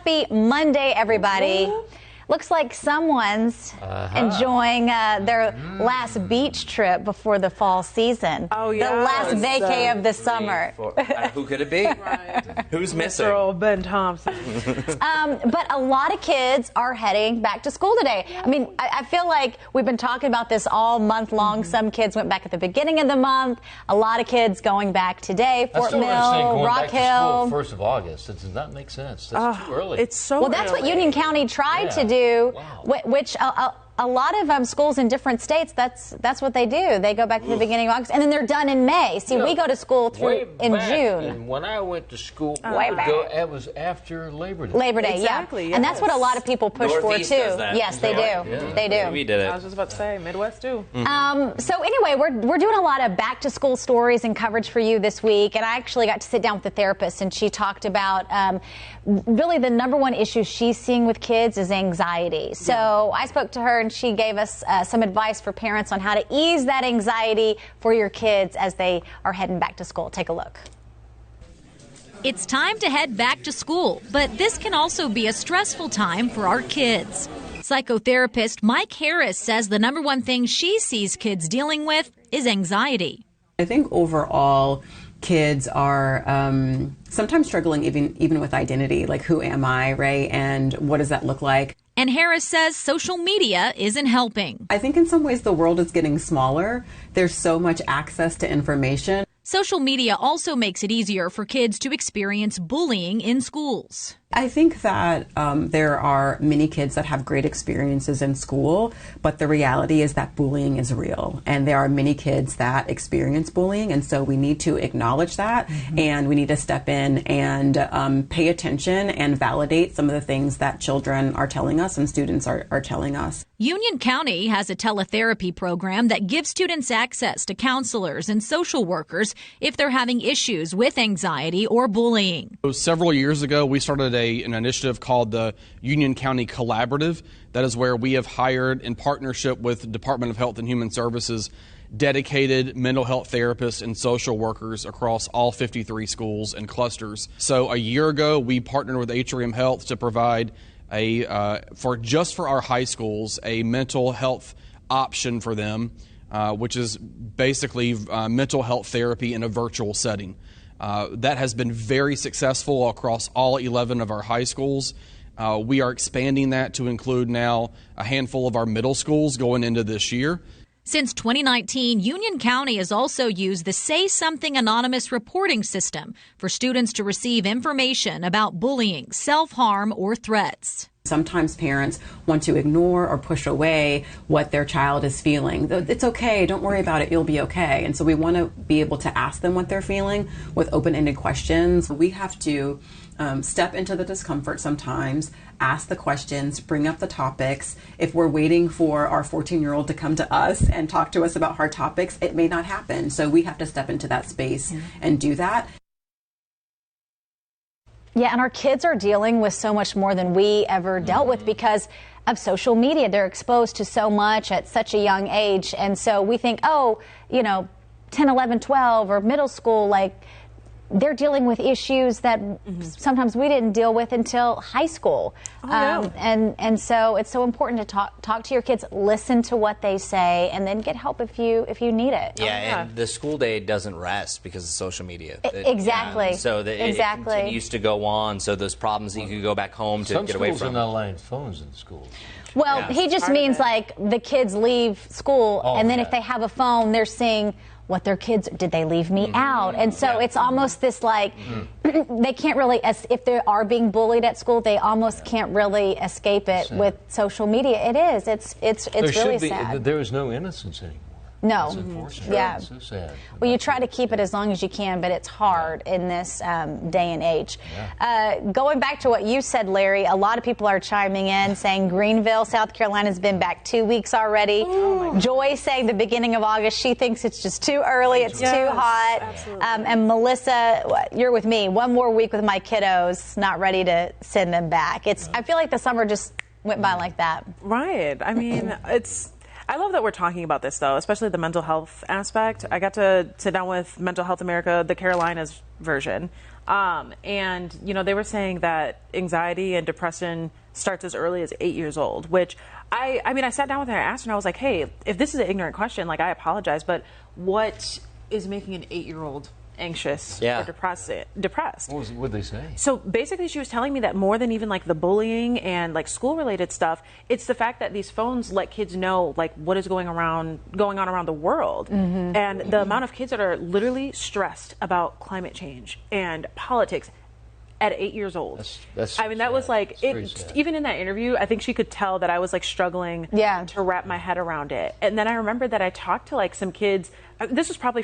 Happy Monday, everybody. Looks like someone's enjoying their last beach trip before the fall season. Oh, yeah. The last vacay of the summer. Who could it be? Right. Who's missing? Mr. Old Ben Thompson. But a lot of kids are heading back to school today. I mean, I feel like we've been talking about this all month long. Some kids went back at the beginning of the month. A lot of kids going back today. Fort Mill, Rock Hill. 1st of August. That does not make sense. That's too early. It's so well, that's what Union County tried to do. Which a lot of schools in different states, that's what they do. They go back to the beginning of August, and then they're done in May. See, we go to school in June. And when I went to school, it was after Labor Day. Labor Day, exactly, yeah. Yes. And that's what a lot of people push Northeast for, too. does that. Yes, they do. Yeah. They do. We did it. I was just about to say, Midwest, too. So anyway, we're doing a lot of back-to-school stories and coverage for you this week, and I actually got to sit down with the therapist, and she talked about really the number one issue she's seeing with kids is anxiety. So I spoke to her, and she gave us some advice for parents on how to ease that anxiety for your kids as they are heading back to school. Take a look. It's time to head back to school, but this can also be a stressful time for our kids. Psychotherapist Myque Harris says the number one thing she sees kids dealing with is anxiety. I think overall, kids are sometimes struggling even with identity, like who am I, right? And what does that look like? And Harris says social media isn't helping. I think in some ways the world is getting smaller. There's so much access to information. Social media also makes it easier for kids to experience bullying in schools. I think that there are many kids that have great experiences in school, but the reality is that bullying is real. And there are many kids that experience bullying, and so we need to acknowledge that, and we need to step in and pay attention and validate some of the things that children are telling us and students are telling us. Union County has a teletherapy program that gives students access to counselors and social workers if they're having issues with anxiety or bullying. Several years ago, we started an initiative called the Union County Collaborative. That is where we have hired, in partnership with the Department of Health and Human Services, dedicated mental health therapists and social workers across all 53 schools and clusters. So a year ago, we partnered with Atrium Health to provide for our high schools a mental health option for them, which is basically mental health therapy in a virtual setting. That has been very successful across all 11 of our high schools. We are expanding that to include now a handful of our middle schools going into this year. Since 2019, Union County has also used the Say Something Anonymous reporting system for students to receive information about bullying, self-harm, or threats. Sometimes parents want to ignore or push away what their child is feeling. It's okay, don't worry about it, you'll be okay. And so we want to be able to ask them what they're feeling with open-ended questions. We have to step into the discomfort sometimes, ask the questions, bring up the topics. If we're waiting for our 14-year-old to come to us and talk to us about hard topics, it may not happen. So we have to step into that space and do that. Yeah, and our kids are dealing with so much more than we ever dealt with because of social media. They're exposed to so much at such a young age. And so we think, 10, 11, 12 or middle school, like they're dealing with issues that sometimes we didn't deal with until high school. And so it's so important to talk to your kids, listen to what they say, and then get help if you need it. Yeah, and the school day doesn't rest because of social media. Exactly. So it continues to go on. So those problems that you could go back home to get away from. Some schools are not allowing phones in schools. Well, he just means like the kids leave school, and then if they have a phone, they're seeing what their kids, did they leave me out? And so it's almost this like, they can't really, if they are being bullied at school, they almost can't really escape it with social media. It is. It's really sad. There is no innocence anymore. No. It's unfortunate. Yeah. It's so sad. Well, you try to keep it as long as you can, but it's hard in this day and age. Going back to what you said, Larry, a lot of people are chiming in saying Greenville, South Carolina has been back 2 weeks already. Joy saying the beginning of August, she thinks it's just too early, it's too hot. And Melissa, you're with me. 1 more week with my kiddos, not ready to send them back. I feel like the summer just went by like that. Right. I mean, I love that we're talking about this, though, especially the mental health aspect. I got to sit down with Mental Health America, the Carolinas version, and they were saying that anxiety and depression starts as early as 8 years old, which I sat down with her and I asked her, and I was like, hey, if this is an ignorant question, like, I apologize, but what is making an 8-year-old anxious or depressed? What would they say? So basically she was telling me that more than even like the bullying and like school related stuff, it's the fact that these phones let kids know like what is going on around the world. And the amount of kids that are literally stressed about climate change and politics at 8 years old. That's I mean, that was like, even in that interview, I think she could tell that I was like struggling to wrap my head around it. And then I remember that I talked to like some kids. This was probably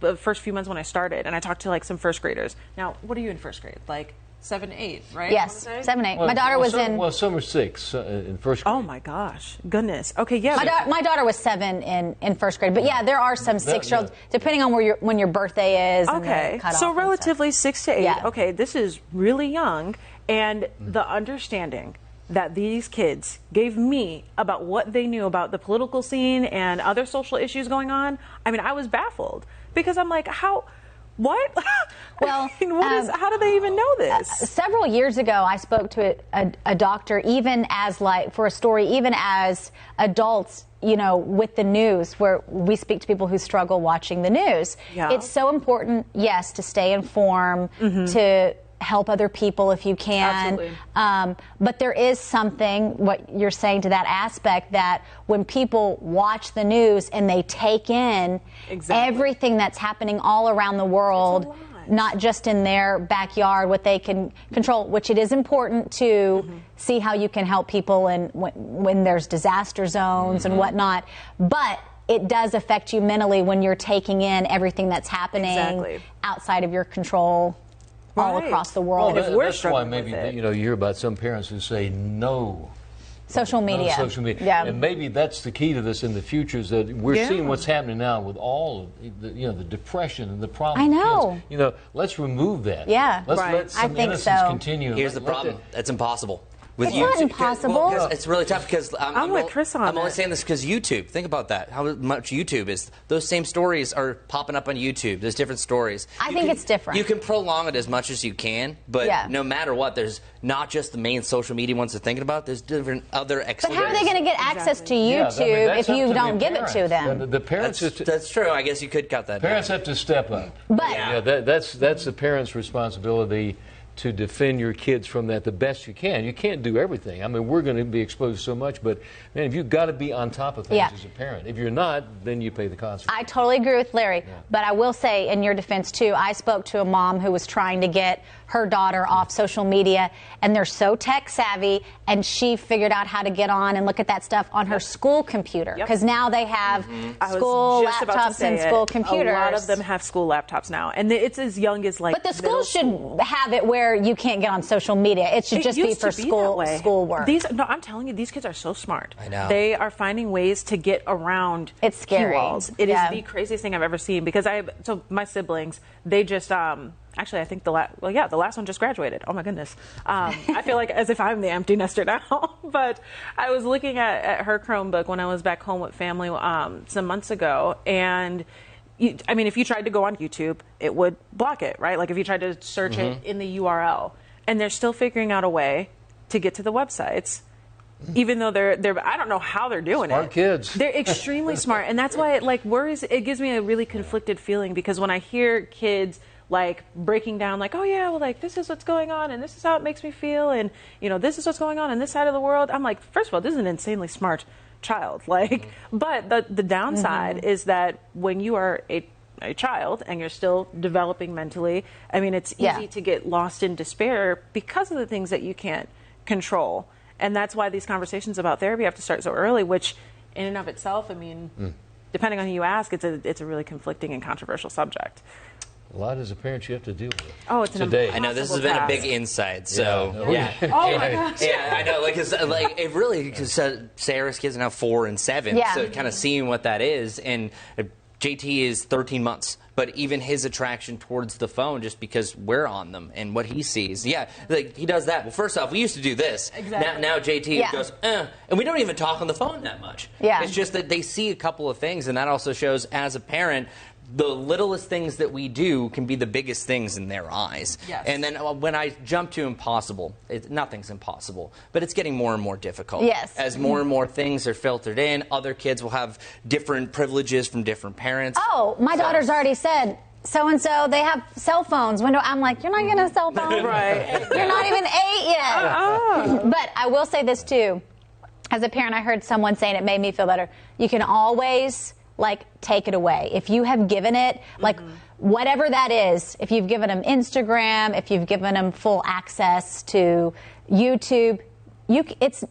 the first few months when I started, and I talked to like some first graders. Now, what are you in first grade? Like 7, 8, right? Yes, 7, 8. My daughter was in. Well, some are 6 in first grade. Oh my gosh, goodness. Okay, yeah. My daughter was 7 in first grade, but yeah, there are some 6-year-olds depending on when your birthday is. Okay, so relatively 6 to 8. Yeah. Okay, this is really young, and the understanding that these kids gave me about what they knew about the political scene and other social issues going on. I mean, I was baffled because I'm like, what? Well, how do they even know this? Several years ago, I spoke to a doctor, even as for a story, even as adults, with the news, where we speak to people who struggle watching the news. Yeah. It's so important, yes, to stay informed, to help other people if you can. But there is something, what you're saying to that aspect, that when people watch the news and they take in everything that's happening all around the world, not just in their backyard, what they can control, which it is important to see how you can help people and when there's disaster zones and whatnot. But it does affect you mentally when you're taking in everything that's happening outside of your control. All across the world. Well, that's why maybe you hear about some parents who say no. Social media. No social media. Yeah. And maybe that's the key to this in the future, is that we're seeing what's happening now with all of the depression and the problem. I know. Let's remove that. Yeah. Let's let some innocence continue. Here's the problem. That's impossible. It's not impossible. Well, it's really tough because I'm with Chris on I'm only saying this because YouTube. Think about that. How much YouTube is. Those same stories are popping up on YouTube. There's different stories. I think it's different. You can prolong it as much as you can, but no matter what, there's not just the main social media ones they're thinking about. There's different other extra. But how are they going to get access to YouTube if you don't give it to them? The parents. That's true. I guess you could cut that. Parents have to step up. But that's the parents' responsibility to defend your kids from that the best you can. You can't do everything. I mean, we're going to be exposed to so much, but man, you've got to be on top of things as a parent. If you're not, then you pay the consequences. I totally agree with Larry, but I will say, in your defense too, I spoke to a mom who was trying to get her daughter off social media, and they're so tech savvy, and she figured out how to get on and look at that stuff on her school computer, because now they have school laptops and school computers. A lot of them have school laptops now, and it's as young as like. But the school should have it where you can't get on social media. It should just be for schoolwork. I'm telling you, these kids are so smart. I know. They are finding ways to get around. It's scary. Walls. It is the craziest thing I've ever seen, because my siblings, they just actually, I think the last one just graduated. Oh my goodness. I feel like as if I'm the empty nester now. But I was looking at her Chromebook when I was back home with family some months ago, and if you tried to go on YouTube, it would block it, right? Like if you tried to search it in the URL, and they're still figuring out a way to get to the websites. Even though they're I don't know how they're doing Smart kids. They're extremely smart, and that's why it worries. It gives me a really conflicted feeling, because when I hear kids like breaking down, like, oh yeah, well, like this is what's going on, and this is how it makes me feel, and this is what's going on this side of the world. I'm like, first of all, this is an insanely smart child, but the downside is that when you are a child and you're still developing mentally, I mean, it's easy to get lost in despair because of the things that you can't control. And that's why these conversations about therapy have to start so early, which in and of itself, I mean, depending on who you ask, it's a really conflicting and controversial subject. A lot as a parent you have to deal with. Oh, it's today. I know this has been a big insight. So Oh my gosh. Yeah, I know. It really, because Sarah's kids are now 4 and 7. Yeah. So kind of seeing what that is, and JT is 13 months. But even his attraction towards the phone, just because we're on them and what he sees. Yeah, like he does that. Well, first off, we used to do this. Exactly. Now JT goes, and we don't even talk on the phone that much. Yeah. It's just that they see a couple of things, and that also shows, as a parent, the littlest things that we do can be the biggest things in their eyes. Yes. And then when I jump to impossible, nothing's impossible, but it's getting more and more difficult. Yes. As more and more things are filtered in, other kids will have different privileges from different parents. Oh, my daughter's already said, so-and-so, they have cell phones. I'm like, you're not getting a cell phone. Right. You're not even 8 yet. But I will say this, too. As a parent, I heard someone saying, it made me feel better. You can always take it away. If you have given it, whatever that is, if you've given them Instagram, if you've given them full access to YouTube, it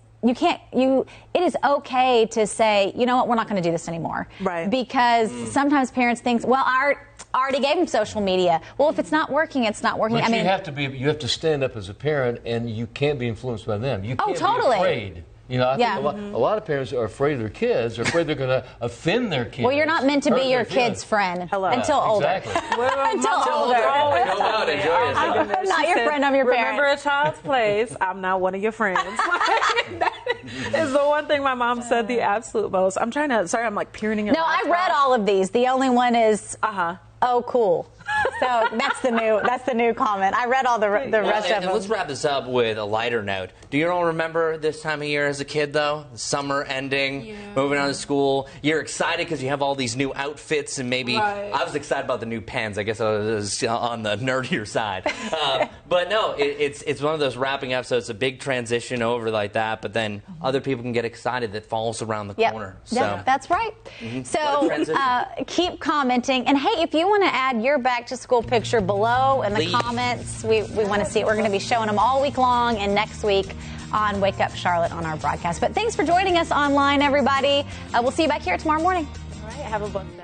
is okay to say, you know what, we're not going to do this anymore. Right. Because sometimes parents think, well, I already gave them social media. Well, if it's not working, it's not working. But you have to stand up as a parent, and you can't be influenced by them. You can't totally. be afraid. You know, I think a lot of parents are afraid of their kids, are afraid they're going to offend their kids. Well, you're not meant to be your kid's friend until older. Exactly. Until older. Go out, enjoy yourself. I'm not your friend, I'm your parent. Remember a child's place, I'm not one of your friends. That is the one thing my mom said the absolute most. I'm peering at No, I read all of these. The only one is, oh, cool. So that's the new comment. I read all the rest of them. And let's wrap this up with a lighter note. Do you all remember this time of year as a kid, though? Summer ending, moving on to school. You're excited because you have all these new outfits, and maybe I was excited about the new pens. I guess I was on the nerdier side. But no, it's one of those wrapping up, so it's a big transition over like that, but then other people can get excited that falls around the corner. So that's right. So keep commenting. And hey, if you want to add your back to school picture below in the comments, we want to see it. We're going to be showing them all week long and next week on Wake Up Charlotte on our broadcast. But thanks for joining us online, everybody. We'll see you back here tomorrow morning. All right, have a blessed day.